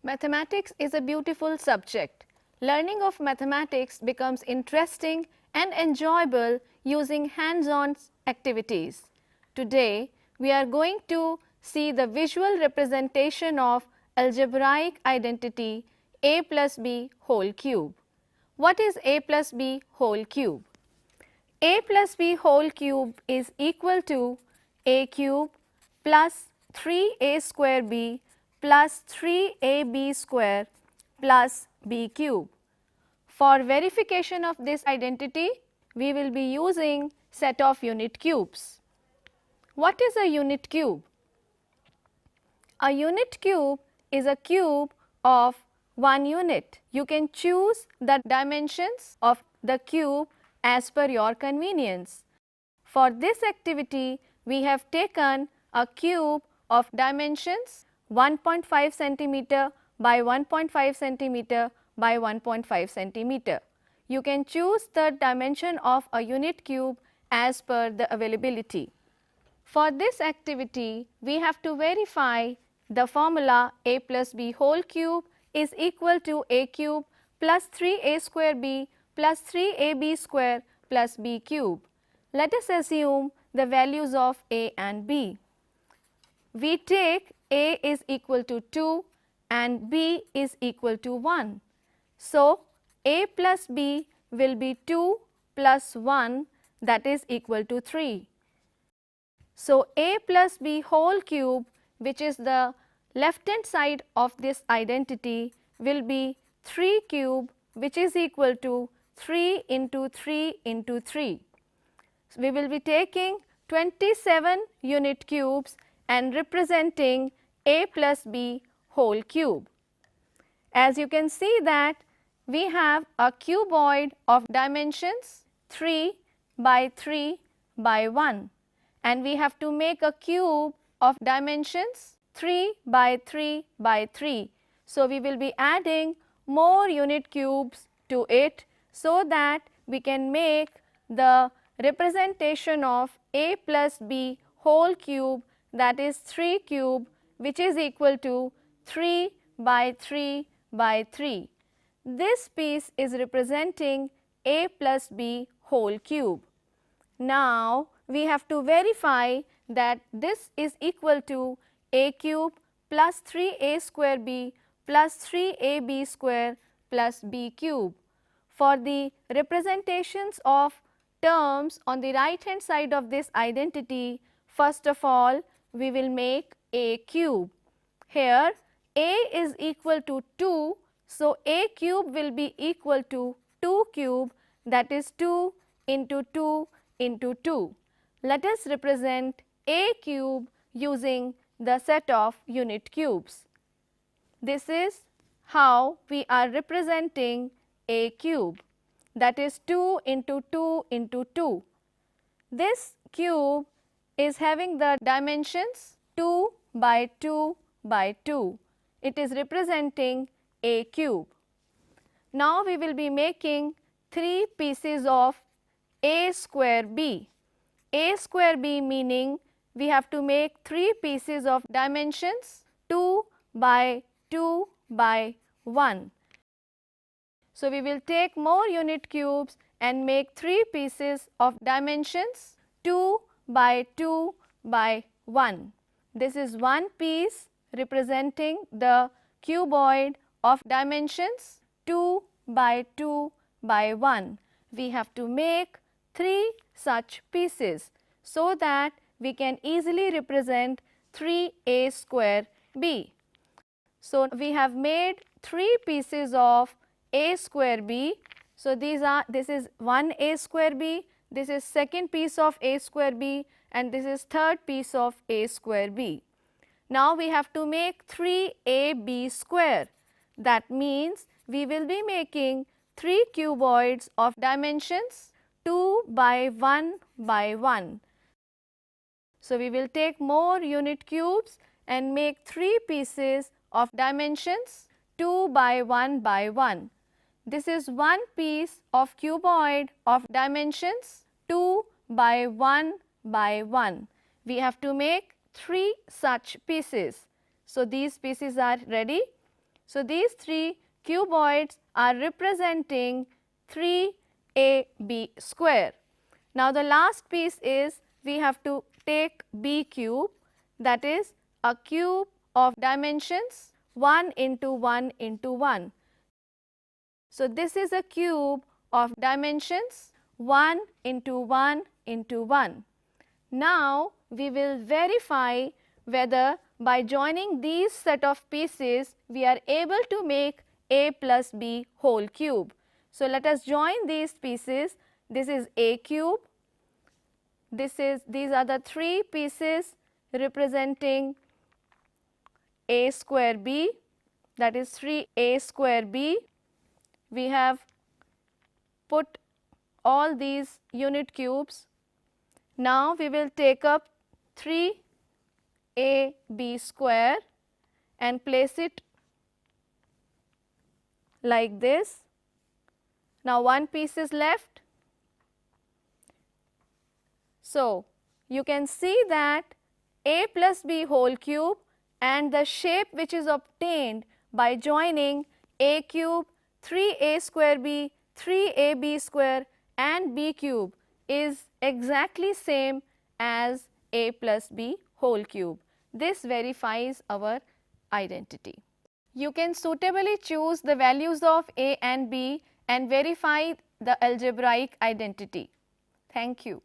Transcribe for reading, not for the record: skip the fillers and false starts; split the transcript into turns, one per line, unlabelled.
Mathematics is a beautiful subject. Learning of mathematics becomes interesting and enjoyable using hands-on activities. Today, we are going to see the visual representation of algebraic identity a plus b whole cube. What is a plus b whole cube? A plus b whole cube is equal to a cube plus 3a square b plus 3ab square plus b cube. For verification of this identity, we will be using set of unit cubes. What is a unit cube? A unit cube is a cube of 1 unit. You can choose the dimensions of the cube as per your convenience. For this activity, we have taken a cube of dimensions 1.5 centimeter by 1.5 centimeter by 1.5 centimeter. You can choose the dimension of a unit cube as per the availability. For this activity, we have to verify the formula a plus b whole cube is equal to a cube plus 3a square b plus 3ab square plus b cube. Let us assume the values of a and b. We take a is equal to 2 and b is equal to 1. So, a plus b will be 2 plus 1, that is equal to 3. So, a plus b whole cube, which is the left hand side of this identity, will be 3 cube, which is equal to 3 into 3 into 3. So, we will be taking 27 unit cubes and representing a plus b whole cube. As you can see that we have a cuboid of dimensions 3 by 3 by 1, and we have to make a cube of dimensions 3 by 3 by 3. So, we will be adding more unit cubes to it so that we can make the representation of a plus b whole cube, that is 3 cube, which is equal to 3 by 3 by 3. This piece is representing a plus b whole cube. Now, we have to verify that this is equal to a cube plus 3a square b plus 3ab square plus b cube. For the representations of terms on the right hand side of this identity, first of all, we will make a cube. Here a is equal to 2, so a cube will be equal to 2 cube, that is 2 into 2 into 2. Let us represent a cube using the set of unit cubes. This is how we are representing a cube, that is 2 into 2 into 2. This cube is having the dimensions 2 by 2 by 2. It is representing a cube. Now, we will be making 3 pieces of a square b. A square b meaning we have to make 3 pieces of dimensions 2 by 2 by 1. So, we will take more unit cubes and make 3 pieces of dimensions 2 by 2 by 1. This is one piece representing the cuboid of dimensions 2 by 2 by 1. We have to make 3 such pieces so that we can easily represent 3a square b. So, we have made 3 pieces of a square b. So, this is one a square b, this is second piece of a square b, and this is third piece of a square b. Now, we have to make 3ab square. That means, we will be making 3 cuboids of dimensions 2 by 1 by 1. So, we will take more unit cubes and make 3 pieces of dimensions 2 by 1 by 1. This is one piece of cuboid of dimensions 2 by 1 by 1. We have to make 3 such pieces. So, these pieces are ready. So, these 3 cuboids are representing 3ab square. Now, the last piece is we have to take b cube, that is a cube of dimensions 1 into 1 into 1. So, this is a cube of dimensions 1 into 1 into 1. Now, we will verify whether by joining these set of pieces we are able to make a plus b whole cube. So, let us join these pieces. This is a cube, these are the 3 pieces representing a square b, that is 3a square b. We have put all these unit cubes. Now, we will take up 3ab square and place it like this. Now, one piece is left. So, you can see that a plus b whole cube and the shape which is obtained by joining a cube, 3a square b, 3ab square and b cube is exactly same as a plus b whole cube. This verifies our identity. You can suitably choose the values of a and b and verify the algebraic identity. Thank you.